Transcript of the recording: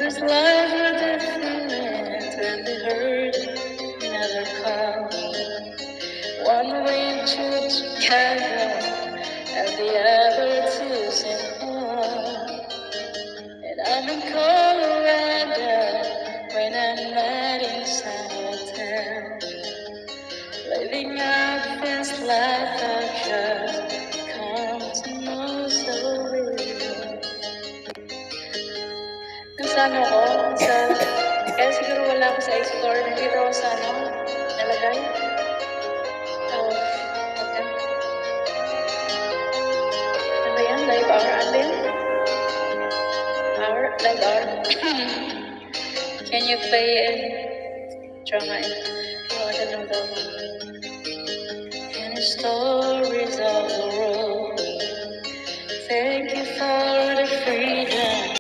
This life were different when the hurt never comes. One went to Chicago and the other to St. Paul. And I'm in Colorado when I'm not in Town. Living out this life I've just come to know so well. Nasaan ako? Kaya siguro wala ako sa explore. Nandito ako sa nalagay. Okay. Ano yan? Live hour atin? Live hour? Can you play it? Drama in? Oh, I don't know that one. Any stories of the road?